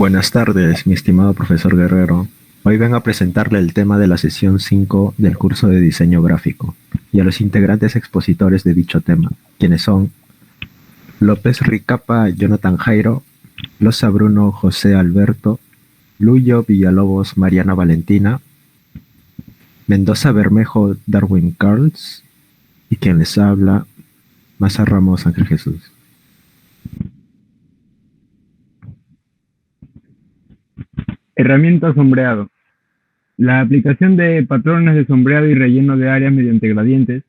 Buenas tardes, mi estimado profesor Guerrero. Hoy vengo a presentarle el tema de la sesión 5 del curso de diseño gráfico y a los integrantes expositores de dicho tema, quienes son López Ricapa Jonathan Jairo, Loza Bruno José Alberto, Luyo Villalobos Mariana Valentina, Mendoza Bermejo Darwin Carls y quien les habla, Maza Ramos Ángel Jesús. Herramienta sombreado. La aplicación de patrones de sombreado y relleno de áreas mediante gradientes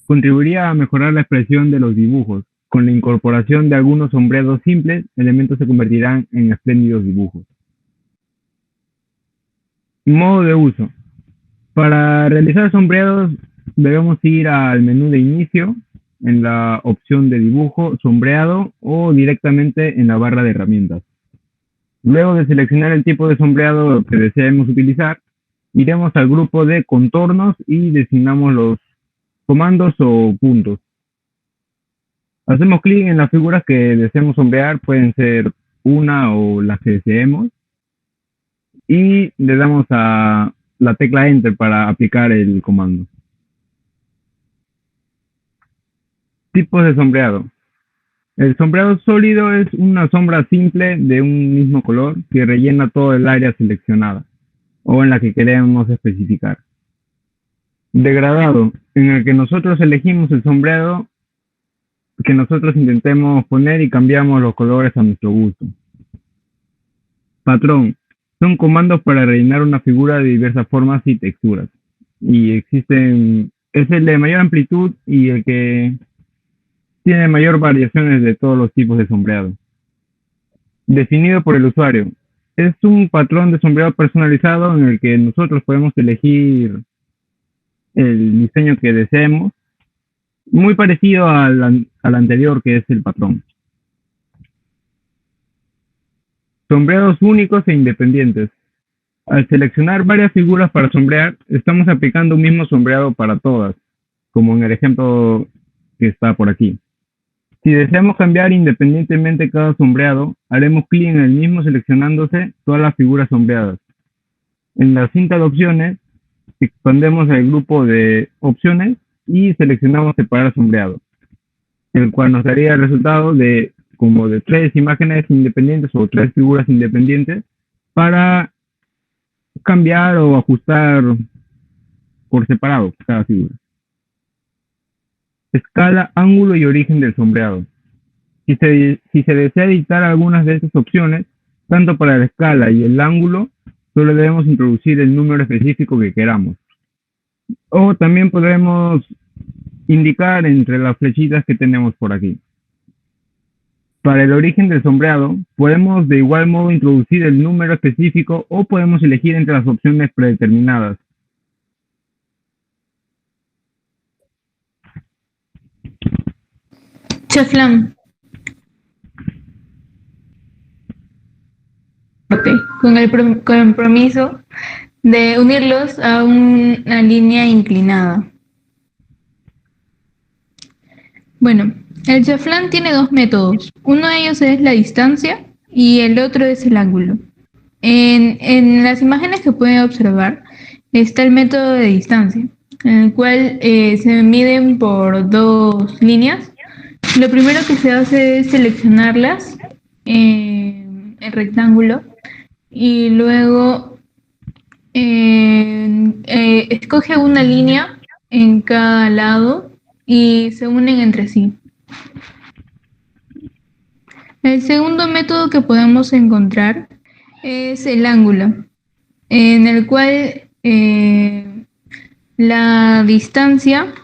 contribuiría a mejorar la expresión de los dibujos. Con la incorporación de algunos sombreados simples, elementos se convertirán en espléndidos dibujos. Modo de uso. Para realizar sombreados debemos ir al menú de inicio, en la opción de dibujo, sombreado o directamente en la barra de herramientas. Luego de seleccionar el tipo de sombreado que deseemos utilizar, iremos al grupo de contornos y designamos los comandos o puntos. Hacemos clic en las figuras que deseemos sombrear, pueden ser una o las que deseemos, y le damos a la tecla Enter para aplicar el comando. Tipos de sombreado. El sombreado sólido es una sombra simple de un mismo color que rellena todo el área seleccionada o en la que queremos especificar. Degradado, en el que nosotros elegimos el sombreado que nosotros intentemos poner y cambiamos los colores a nuestro gusto. Patrón, son comandos para rellenar una figura de diversas formas y texturas. Y existen, es el de mayor amplitud y el que tiene mayor variaciones de todos los tipos de sombreado. Definido por el usuario. Es un patrón de sombreado personalizado en el que nosotros podemos elegir el diseño que deseemos, muy parecido al anterior, que es el patrón. Sombreados únicos e independientes. Al seleccionar varias figuras para sombrear, estamos aplicando un mismo sombreado para todas, como en el ejemplo que está por aquí. Si deseamos cambiar independientemente cada sombreado, haremos clic en el mismo seleccionándose todas las figuras sombreadas. En la cinta de opciones, expandemos el grupo de opciones y seleccionamos separar sombreado, el cual nos daría el resultado de como de 3 imágenes independientes o 3 figuras independientes para cambiar o ajustar por separado cada figura. Escala, ángulo y origen del sombreado. Si se desea editar algunas de estas opciones, tanto para la escala y el ángulo, solo debemos introducir el número específico que queramos. O también podremos indicar entre las flechitas que tenemos por aquí. Para el origen del sombreado, podemos de igual modo introducir el número específico o podemos elegir entre las opciones predeterminadas. Chaflán. Con el compromiso de unirlos a una línea inclinada. Bueno, el chaflán tiene 2 métodos. Uno de ellos es la distancia y el otro es el ángulo. En las imágenes que pueden observar está el método de distancia, en el cual se miden por 2 líneas. Lo primero que se hace es seleccionarlas en el rectángulo y luego escoge una línea en cada lado y se unen entre sí. El segundo método que podemos encontrar es el ángulo, en el cual la distancia,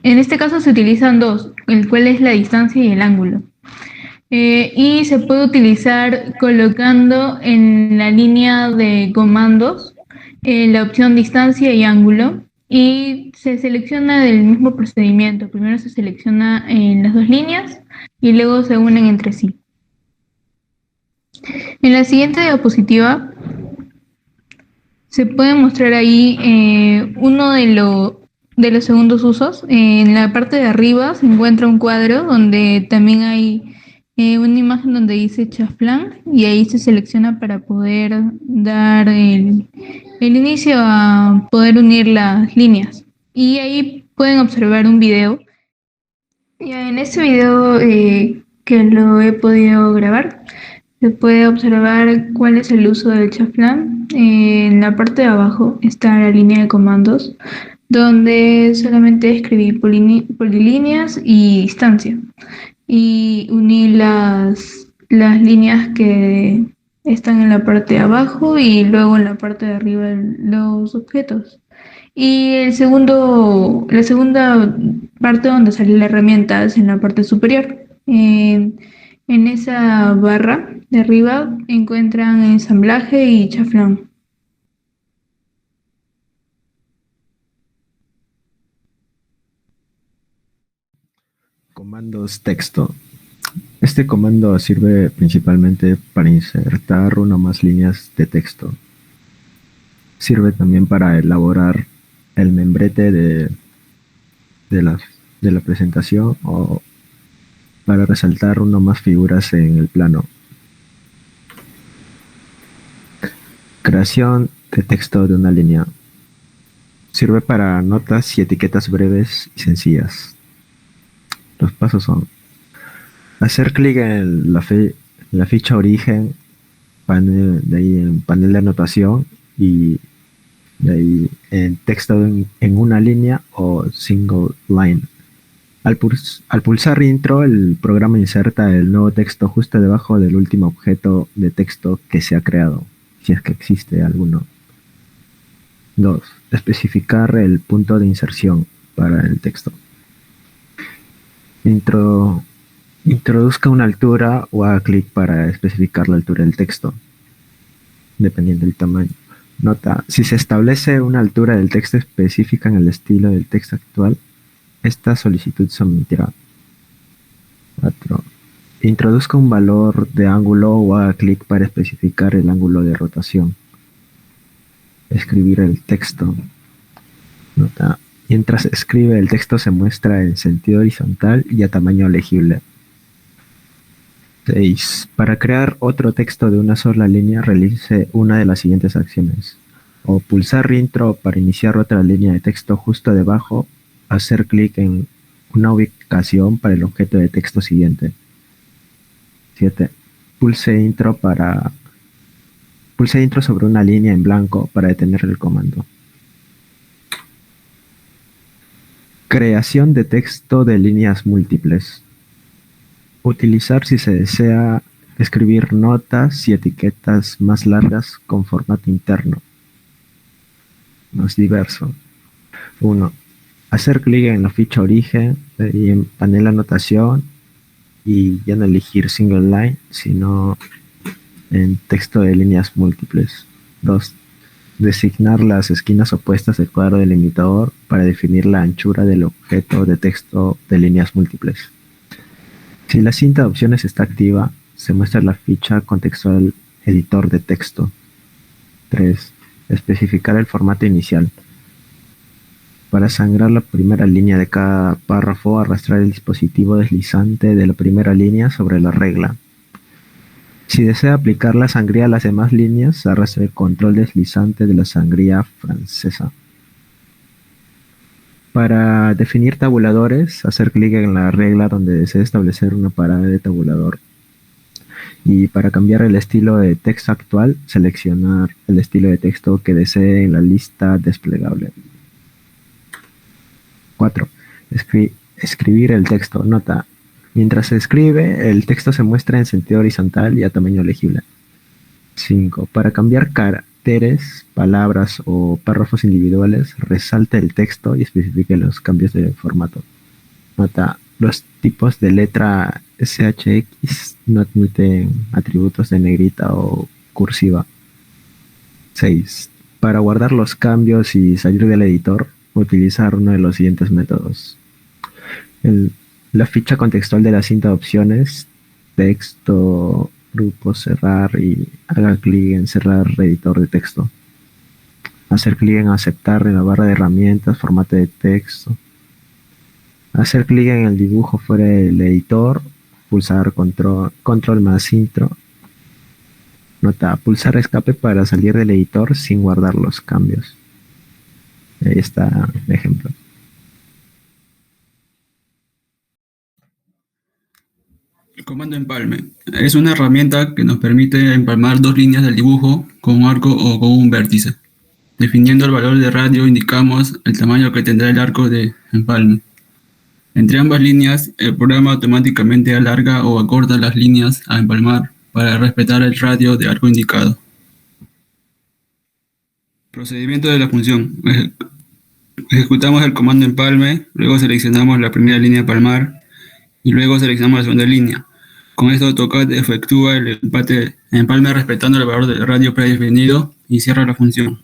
en este caso se utilizan 2, el cual es la distancia y el ángulo. Y se puede utilizar colocando en la línea de comandos la opción distancia y ángulo y se selecciona del mismo procedimiento. Primero se selecciona en las 2 líneas y luego se unen entre sí. En la siguiente diapositiva se puede mostrar ahí uno de los segundos usos. En la parte de arriba se encuentra un cuadro donde también hay una imagen donde dice chaflán y ahí se selecciona para poder dar el inicio a poder unir las líneas. Y ahí pueden observar un video. Ya en este video que lo he podido grabar, se puede observar cuál es el uso del chaflán. En la parte de abajo está la línea de comandos, donde solamente escribí polilíneas y distancia. Y uní las líneas que están en la parte de abajo y luego en la parte de arriba los objetos. Y la segunda parte donde sale la herramienta es en la parte superior. En esa barra de arriba encuentran ensamblaje y chaflán. Comandos texto. Este comando sirve principalmente para insertar una o más líneas de texto. Sirve también para elaborar el membrete de la presentación o para resaltar una o más figuras en el plano. Creación de texto de una línea. Sirve para notas y etiquetas breves y sencillas. Los pasos son: hacer clic en la ficha origen, de ahí en panel de anotación y de ahí en texto en una línea o single line. Al pulsar intro, el programa inserta el nuevo texto justo debajo del último objeto de texto que se ha creado, si es que existe alguno. 2. Especificar el punto de inserción para el texto. Introduzca una altura o haga clic para especificar la altura del texto, dependiendo del tamaño. Nota: si se establece una altura del texto específica en el estilo del texto actual, esta solicitud se omitirá. 4. Introduzca un valor de ángulo o haga clic para especificar el ángulo de rotación. Escribir el texto. Nota: mientras escribe, el texto se muestra en sentido horizontal y a tamaño legible. 6. Para crear otro texto de una sola línea, realice una de las siguientes acciones: o pulsar intro para iniciar otra línea de texto justo debajo, hacer clic en una ubicación para el objeto de texto siguiente. 7. Pulse intro sobre una línea en blanco para detener el comando. Creación de texto de líneas múltiples. Utilizar si se desea escribir notas y etiquetas más largas con formato interno. Más diverso. 1. Hacer clic en la ficha origen y en panel anotación y ya no elegir single line, sino en texto de líneas múltiples. 2. Designar las esquinas opuestas del cuadro delimitador para definir la anchura del objeto de texto de líneas múltiples. Si la cinta de opciones está activa, se muestra la ficha contextual editor de texto. 3. Especificar el formato inicial. Para sangrar la primera línea de cada párrafo, arrastrar el dispositivo deslizante de la primera línea sobre la regla. Si desea aplicar la sangría a las demás líneas, arrastre el control deslizante de la sangría francesa. Para definir tabuladores, hacer clic en la regla donde desea establecer una parada de tabulador. Y para cambiar el estilo de texto actual, seleccionar el estilo de texto que desee en la lista desplegable. 4. Escribir el texto. Nota: mientras se escribe, el texto se muestra en sentido horizontal y a tamaño legible. 5. Para cambiar caracteres, palabras o párrafos individuales, resalte el texto y especifique los cambios de formato. Nota: los tipos de letra SHX no admiten atributos de negrita o cursiva. 6. Para guardar los cambios y salir del editor, utilizar uno de los siguientes métodos. La ficha contextual de la cinta de opciones, texto, grupo, cerrar y haga clic en cerrar editor de texto. Hacer clic en aceptar en la barra de herramientas, formato de texto. Hacer clic en el dibujo fuera del editor pulsar control más intro. Nota, pulsar escape para salir del editor sin guardar los cambios. Ahí está el ejemplo. El comando empalme es una herramienta que nos permite empalmar dos líneas del dibujo con un arco o con un vértice. Definiendo el valor de radio indicamos el tamaño que tendrá el arco de empalme. Entre ambas líneas, el programa automáticamente alarga o acorta las líneas a empalmar para respetar el radio de arco indicado. Procedimiento de la función. Ejecutamos el comando empalme, luego seleccionamos la primera línea a empalmar y luego seleccionamos la segunda línea. Con esto AutoCAD efectúa el empalme respetando el valor del radio predefinido y cierra la función.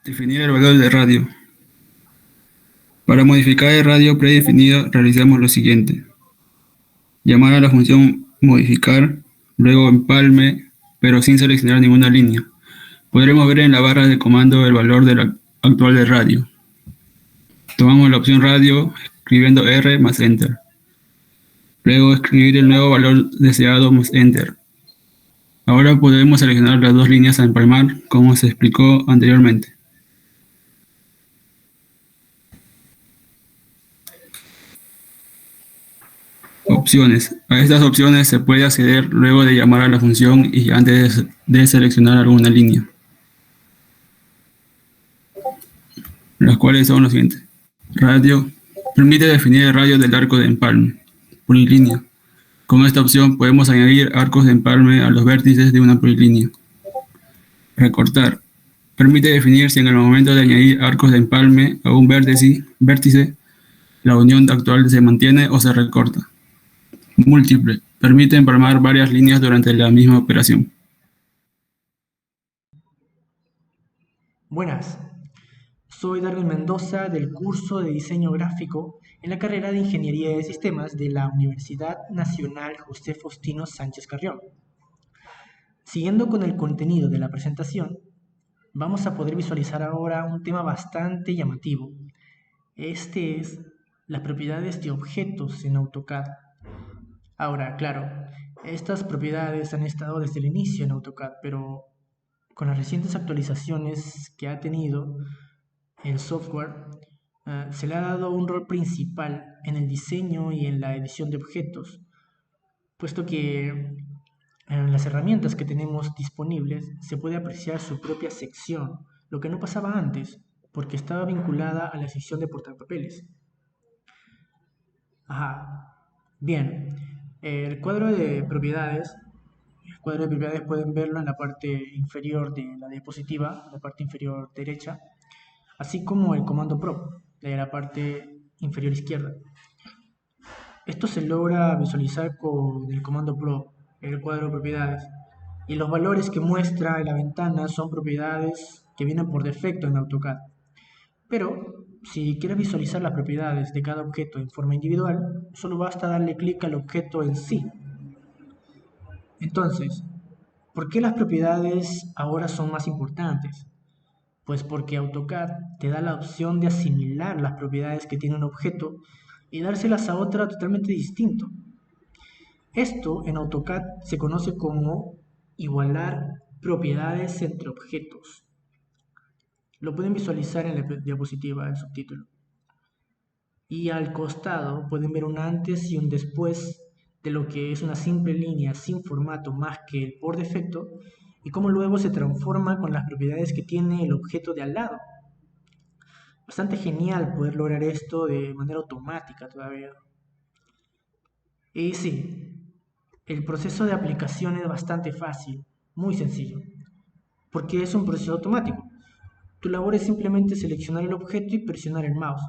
Definir el valor del radio. Para modificar el radio predefinido realizamos lo siguiente. Llamar a la función modificar, luego empalme, pero sin seleccionar ninguna línea. Podremos ver en la barra de comando el valor actual del radio. Tomamos la opción radio escribiendo R más Enter. Luego escribir el nuevo valor deseado más Enter. Ahora podemos seleccionar las dos líneas a empalmar como se explicó anteriormente. Opciones. A estas opciones se puede acceder luego de llamar a la función y antes de seleccionar alguna línea. Las cuales son los siguientes. Radio. Permite definir el radio del arco de empalme. Polilínea. Con esta opción podemos añadir arcos de empalme a los vértices de una polilínea. Recortar. Permite definir si en el momento de añadir arcos de empalme a un vértice, la unión actual se mantiene o se recorta. Múltiple. Permite empalmar varias líneas durante la misma operación. Buenas, soy Darwin Mendoza del curso de Diseño Gráfico en la carrera de Ingeniería de Sistemas de la Universidad Nacional José Faustino Sánchez Carrión. Siguiendo con el contenido de la presentación, vamos a poder visualizar ahora un tema bastante llamativo. Este es las propiedades de objetos en AutoCAD. Ahora, claro, estas propiedades han estado desde el inicio en AutoCAD, pero con las recientes actualizaciones que ha tenido el software, se le ha dado un rol principal en el diseño y en la edición de objetos, puesto que en las herramientas que tenemos disponibles se puede apreciar su propia sección, lo que no pasaba antes, porque estaba vinculada a la sección de portapapeles. Bien, el cuadro de propiedades pueden verlo en la parte inferior de la diapositiva, la parte inferior derecha, así como el comando prop de la parte inferior izquierda. Esto se logra visualizar con el comando prop, el cuadro de propiedades, y los valores que muestra en la ventana son propiedades que vienen por defecto en AutoCAD. Pero si quieres visualizar las propiedades de cada objeto en forma individual, solo basta darle clic al objeto en sí. Entonces, ¿por qué las propiedades ahora son más importantes? Pues porque AutoCAD te da la opción de asimilar las propiedades que tiene un objeto y dárselas a otra totalmente distinto. Esto en AutoCAD se conoce como igualar propiedades entre objetos. Lo pueden visualizar en la diapositiva, el subtítulo. Y al costado pueden ver un antes y un después de lo que es una simple línea sin formato más que el por defecto y cómo luego se transforma con las propiedades que tiene el objeto de al lado. Bastante genial poder lograr esto de manera automática todavía. Y sí, el proceso de aplicación es bastante fácil, muy sencillo, porque es un proceso automático. Tu labor es simplemente seleccionar el objeto y presionar el mouse.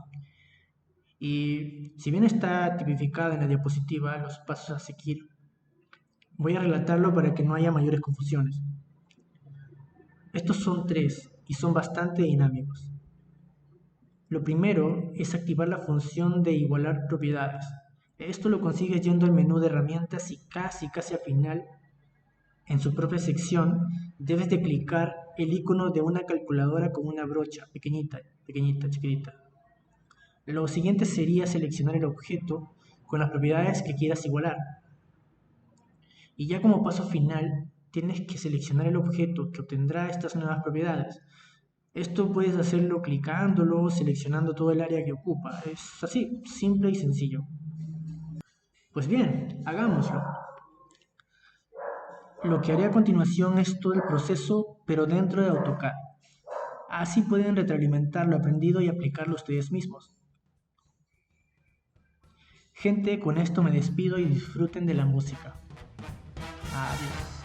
Y si bien está tipificado en la diapositiva los pasos a seguir, voy a relatarlo para que no haya mayores confusiones. Estos son 3 y son bastante dinámicos. Lo primero es activar la función de igualar propiedades. Esto lo consigues yendo al menú de herramientas y casi al final, en su propia sección, debes de clicar el icono de una calculadora con una brocha pequeñita, chiquitita. Lo siguiente sería seleccionar el objeto con las propiedades que quieras igualar. Y ya como paso final, tienes que seleccionar el objeto que obtendrá estas nuevas propiedades. Esto puedes hacerlo clicándolo, seleccionando todo el área que ocupa. Es así, simple y sencillo. Pues bien, hagámoslo. Lo que haré a continuación es todo el proceso, pero dentro de AutoCAD. Así pueden retroalimentar lo aprendido y aplicarlo ustedes mismos. Gente, con esto me despido y disfruten de la música. Adiós.